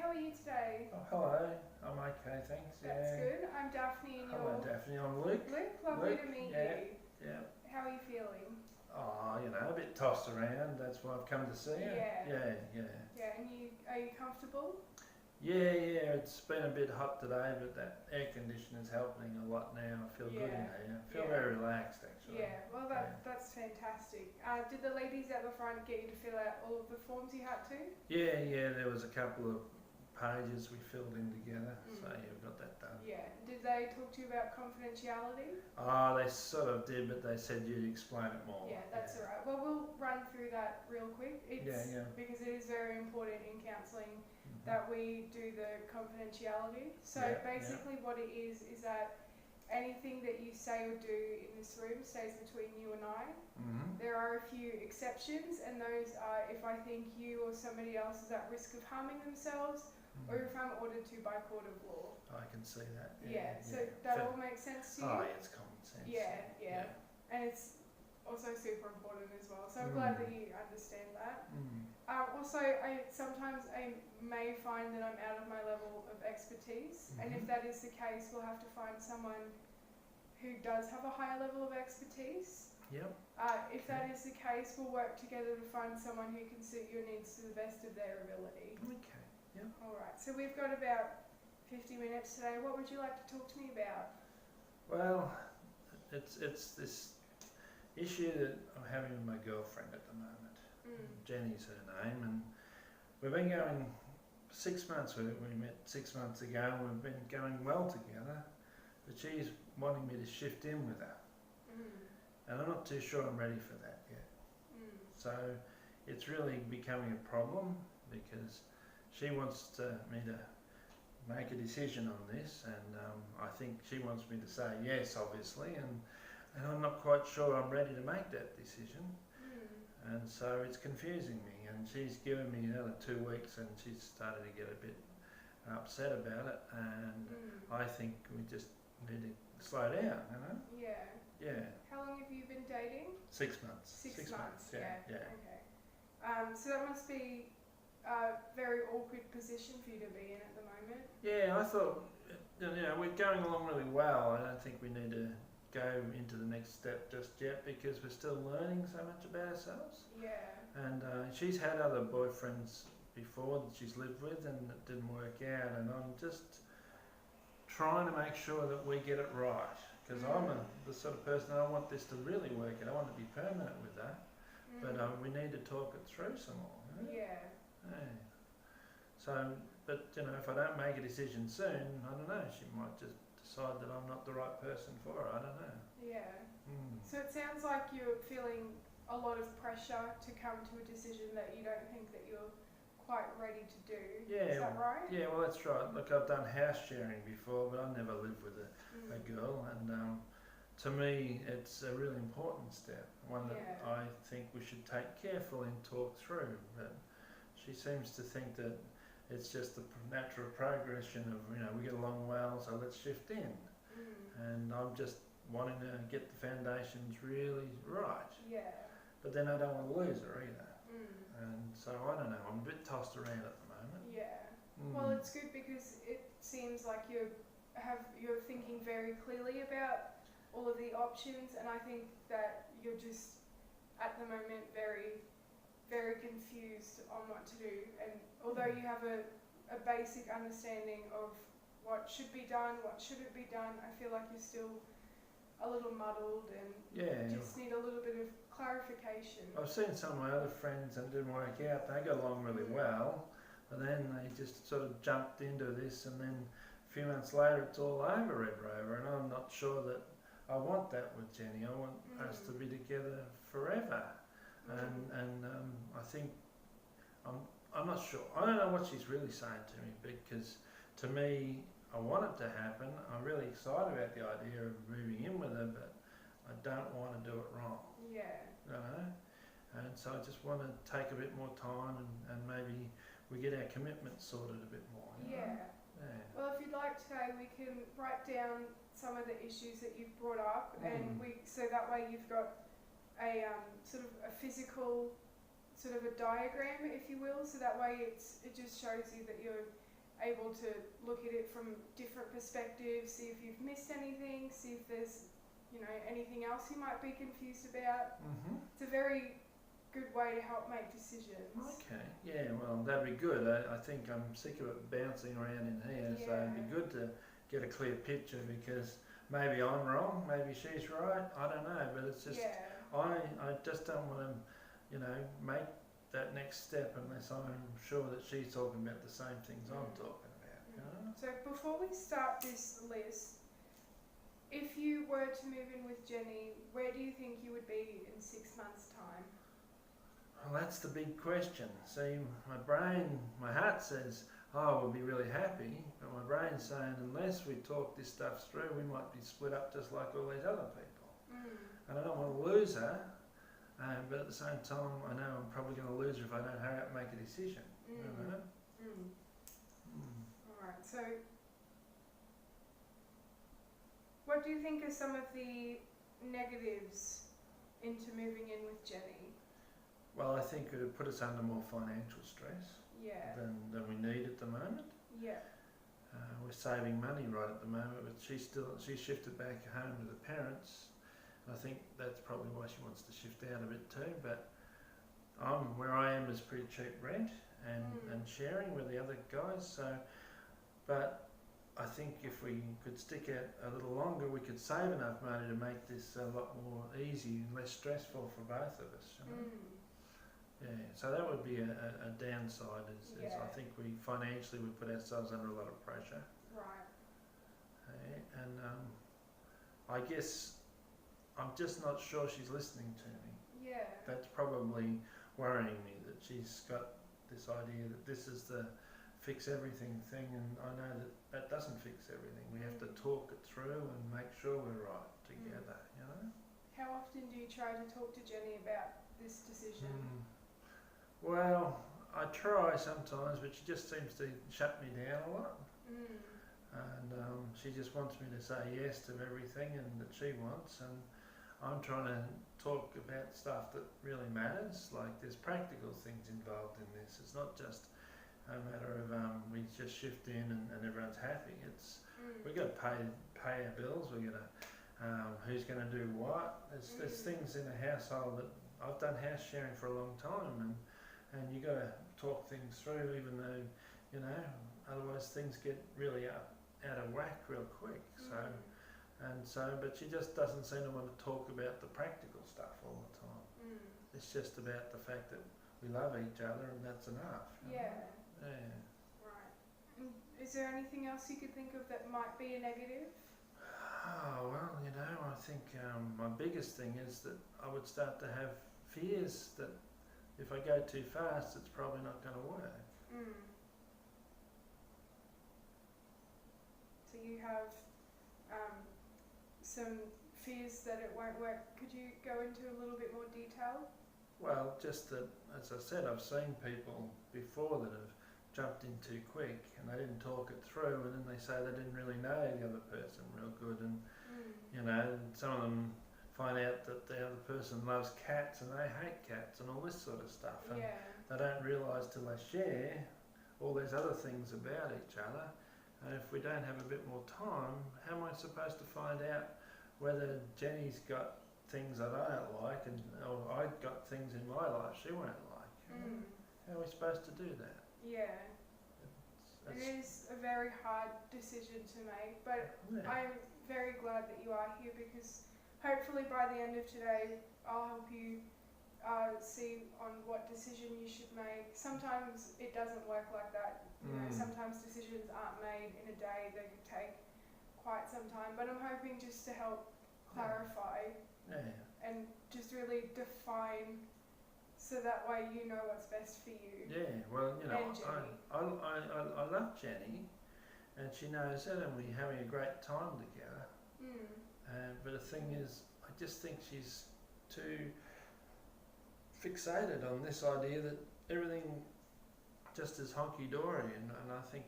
how are you today? Oh, hello. I'm okay, thanks. That's good. I'm Daphne and Hello, you're Daphne. I'm Luke. Luke. Lovely Luke. to meet Yeah. you. Yeah. How are you feeling? Oh, a bit tossed around. That's why I've come to see you. Yeah. Yeah. Yeah, and are you comfortable? Yeah. It's been a bit hot today, but that air conditioner's helping a lot now. I feel good in here. I feel very relaxed, actually. Yeah, well that's fantastic. Did the ladies at the front get you to fill out all of the forms you had to? Yeah. There was a couple of pages we filled in together, so yeah, we got that done. Yeah. Did they talk to you about confidentiality? Oh, they sort of did, but they said you'd explain it more. Yeah, that's all right. Well, we'll run through that real quick. It's because it is very important in counselling that we do the confidentiality. So basically what it is that anything that you say or do in this room stays between you and I. There are a few exceptions, and those are if I think you or somebody else is at risk of harming themselves, or if I'm ordered to by court of law. I can see that. So that all makes sense to you? Oh, yeah, it's common sense. Yeah. And it's also super important as well. So I'm glad that you understand that. Also, sometimes I may find that I'm out of my level of expertise, and if that is the case, we'll have to find someone who does have a higher level of expertise. If that is the case, we'll work together to find someone who can suit your needs to the best of their ability. Alright, so we've got about 50 minutes today. What would you like to talk to me about? Well, it's this issue that I'm having with my girlfriend at the moment. Jenny's her name, and we've been going 6 months. We met 6 months ago, and we've been going well together, but she's wanting me to shift in with her. And I'm not too sure I'm ready for that yet. So it's really becoming a problem because she wants me to make a decision on this, and I think she wants me to say yes, obviously, and I'm not quite sure I'm ready to make that decision. And so it's confusing me, and she's given me another 2 weeks, and she's started to get a bit upset about it, and I think we just need to slow down, Yeah. How long have you been dating? 6 months. 6 months, yeah. Okay. So that must be a very awkward position for you to be in at the moment. Yeah, I thought, we're going along really well. I don't think we need to go into the next step just yet because we're still learning so much about ourselves. Yeah. And she's had other boyfriends before that she's lived with, and it didn't work out, and I'm just trying to make sure that we get it right, because I'm the sort of person I want this to really work out. I want to be permanent with that, but we need to talk it through some more. So, but if I don't make a decision soon, I don't know, she might just decide that I'm not the right person for her. I don't know. Yeah. So it sounds like you're feeling a lot of pressure to come to a decision that you don't think that you're quite ready to do. Is that right? Yeah, well, that's right. Look, I've done house sharing before, but I've never lived with a girl, and to me, it's a really important step, one that I think we should take carefully and talk through. But she seems to think that it's just the natural progression of, we get along well, so let's shift in. And I'm just wanting to get the foundations really right. But then I don't want to lose her either. And so I don't know, I'm a bit tossed around at the moment. Well, it's good because it seems like you're thinking very clearly about all of the options, and I think that you're just at the moment very, very confused on what to do. And although you have a basic understanding of what should be done, what shouldn't be done, I feel like you're still a little muddled and just need a little bit of clarification. I've seen some of my other friends and it didn't work out. They got along really well, but then they just sort of jumped into this, and then a few months later it's all over, Red Rover, and I'm not sure that I want that with Jenny. I want us to be together forever. And I think, I'm not sure. I don't know what she's really saying to me, because to me, I want it to happen. I'm really excited about the idea of moving in with her, but I don't want to do it wrong. And so I just want to take a bit more time, and maybe we get our commitments sorted a bit more. Well, if you'd like today, we can write down some of the issues that you've brought up, and so that way you've got a sort of a physical sort of a diagram, if you will, so that way it just shows you that you're able to look at it from different perspectives, see if you've missed anything, see if there's, you know, anything else you might be confused about. It's a very good way to help make decisions. Okay, yeah, well, that'd be good. I think I'm sick of it bouncing around in here, so it'd be good to get a clear picture, because maybe I'm wrong, maybe she's right, I don't know, but it's just, I just don't want to, you know, make that next step unless I'm sure that she's talking about the same things I'm talking about. You know? So before we start this list, if you were to move in with Jenny, where do you think you would be in 6 months' time? Well, that's the big question. See, my heart says, oh, we'll be really happy, but my brain's saying, unless we talk this stuff through, we might be split up just like all these other people. And I don't want to lose her, but at the same time, I know I'm probably going to lose her if I don't hurry up and make a decision. You know? Alright, so what do you think are some of the negatives into moving in with Jenny? Well, I think it would put us under more financial stress than we need at the moment. We're saving money right at the moment, but she's shifted back home with her parents. I think that's probably why she wants to shift out a bit too. But where I am is pretty cheap rent and sharing with the other guys. So, but I think if we could stick out a little longer, we could save enough money to make this a lot more easy and less stressful for both of us. You know? Yeah, so that would be a downside. Is I think we financially would put ourselves under a lot of pressure. Right. And I guess I'm just not sure she's listening to me. Yeah. That's probably worrying me, that she's got this idea that this is the fix everything thing, and I know that doesn't fix everything. We have to talk it through and make sure we're right together, you know? How often do you try to talk to Jenny about this decision? Well, I try sometimes, but she just seems to shut me down a lot. And she just wants me to say yes to everything and that she wants, and I'm trying to talk about stuff that really matters, like there's practical things involved in this. It's not just a matter of we just shift in and everyone's happy. It's we've got to pay our bills, we've got to who's going to do what. There's things in a household that I've done house sharing for a long time, and you got to talk things through, even though, you know, otherwise things get really out of whack real quick. But she just doesn't seem to want to talk about the practical stuff all the time. It's just about the fact that we love each other and that's enough. Yeah. Yeah. Right. Is there anything else you could think of that might be a negative? Oh, well, you know, I think my biggest thing is that I would start to have fears that if I go too fast, it's probably not going to work. So you have some fears that it won't work. Could you go into a little bit more detail? Well, just that, as I said, I've seen people before that have jumped in too quick and they didn't talk it through, and then they say they didn't really know the other person real good, and you know, some of them find out that the other person loves cats and they hate cats and all this sort of stuff, and they don't realise till they share all these other things about each other. And if we don't have a bit more time, how am I supposed to find out whether Jenny's got things that I don't like, or I've got things in my life she won't like? You know? How are we supposed to do that? Yeah. It is a very hard decision to make, but I'm very glad that you are here, because hopefully by the end of today I'll help you see on what decision you should make. Sometimes it doesn't work like that. You know, sometimes decisions aren't made in a day, they could take quite some time, but I'm hoping just to help clarify and just really define, so that way you know what's best for you. Yeah, well, you know, I love Jenny, and she knows it, and we're having a great time together. But the thing is, I just think she's too fixated on this idea that everything just is honky-dory, and I think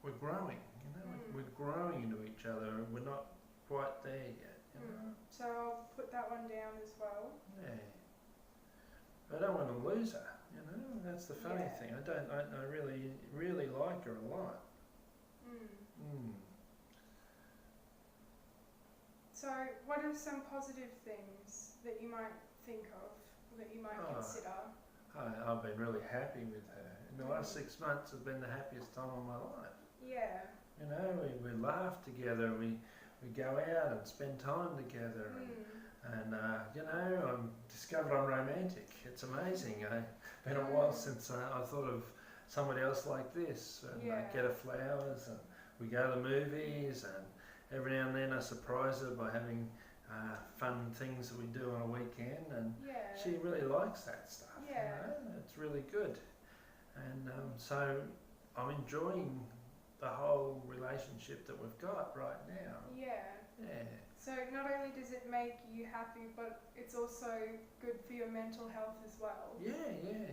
we're growing, you know, we're growing into each other, and we're not quite there yet, you know. So I'll put that one down as well. Yeah. I don't want to lose her, you know. That's the funny thing. I really, really like her a lot. So, what are some positive things that you might think of, that you might consider? I've been really happy with her. In the last 6 months has been the happiest time of my life. Yeah. You know, we laugh together, we go out and spend time together, and you know, I'm discovered I'm romantic. It's amazing. It's been a while since I thought of somebody else like this, and I get her flowers, and we go to the movies, and every now and then I surprise her by having fun things that we do on a weekend, and she really likes that stuff. You know? It's really good, and so I'm enjoying the whole relationship that we've got right now. Yeah. So not only does it make you happy, but it's also good for your mental health as well. Yeah,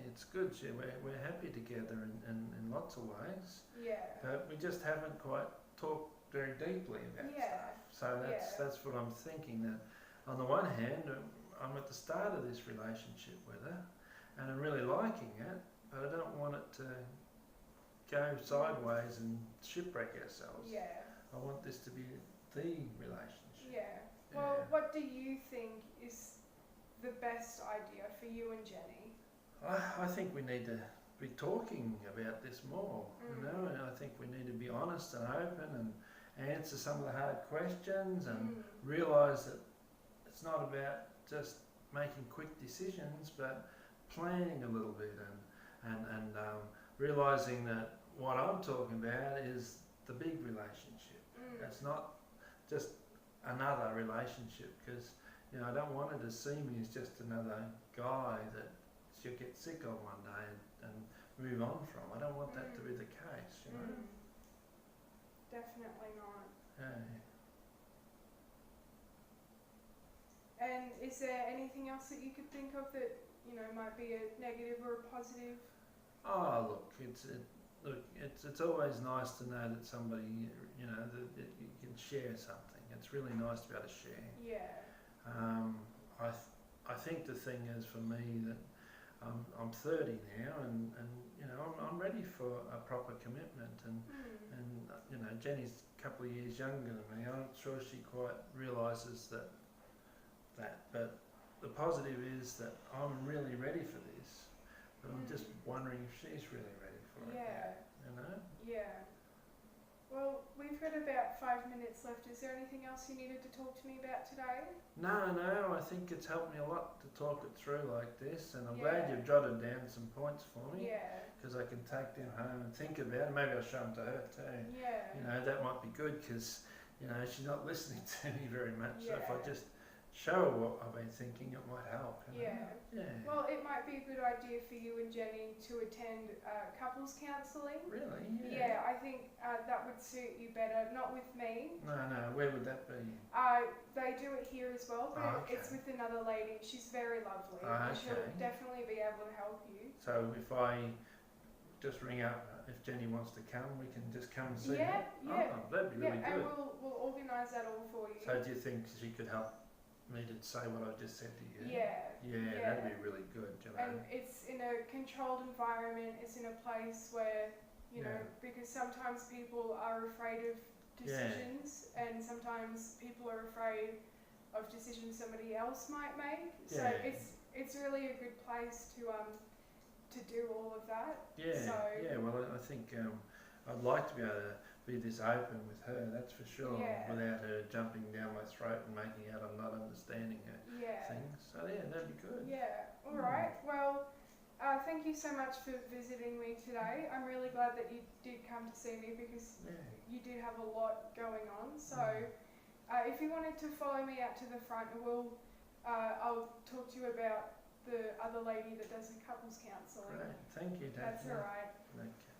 it's good. We're happy together in lots of ways. Yeah. But we just haven't quite talked very deeply about stuff. So that's what I'm thinking. That on the one hand, I'm at the start of this relationship with her, and I'm really liking it, but I don't want it to go sideways and shipwreck ourselves. Yeah. I want this to be the relationship. Yeah. Well, what do you think is the best idea for you and Jenny? I think we need to be talking about this more, you know, and I think we need to be honest and open and answer some of the hard questions and realise that it's not about just making quick decisions, but planning a little bit and realising that what I'm talking about is the big relationship. It's not just another relationship, because you know, I don't want her to see me as just another guy that she'll get sick of one day and move on from. I don't want that to be the case, you know. Definitely not. Yeah. And is there anything else that you could think of that, you know, might be a negative or a positive? Oh, look, it's always nice to know that somebody, you know, that you can share something. It's really nice to be able to share. Yeah. I think the thing is for me that I'm 30 now, and you know, I'm ready for a proper commitment, and you know, Jenny's a couple of years younger than me. I'm not sure she quite realises that. But the positive is that I'm really ready for this, but I'm just wondering if she's really ready for it. Yeah. You know? Yeah. Well, we've got about 5 minutes left. Is there anything else you needed to talk to me about today? No, I think it's helped me a lot to talk it through like this, and I'm glad you've jotted down some points for me. Yeah. Because I can take them home and think about it. Maybe I'll show them to her too. Yeah. You know, that might be good, because you know, she's not listening to me very much. Yeah. So if I just show her what I've been thinking, it might help. You know? Yeah. Well, it might be a good idea for you and Jenny to attend couples counselling. Really? Yeah, I think that would suit you better. Not with me. No, where would that be? They do it here as well, but it's with another lady. She's very lovely. And she'll definitely be able to help you. So if I just ring up, if Jenny wants to come, we can just come and see her? Yeah. Oh, that'd be really good. And we'll organise that all for you. So do you think she could help me to say what I just said to you? Yeah, that'd be really good, you know. And it's in a controlled environment. It's in a place where, you know, because sometimes people are afraid of decisions, and sometimes people are afraid of decisions somebody else might make. So it's really a good place to do all of that. Well, I think I'd like to be able to be this open with her, that's for sure, without her jumping down my throat and making out I'm not understanding her things. So that'd be good. Yeah, alright. Well, thank you so much for visiting me today. I'm really glad that you did come to see me, because you did have a lot going on. So if you wanted to follow me out to the front, I'll talk to you about the other lady that does the couples counselling. Great, thank you, Daphne. That's alright. Okay.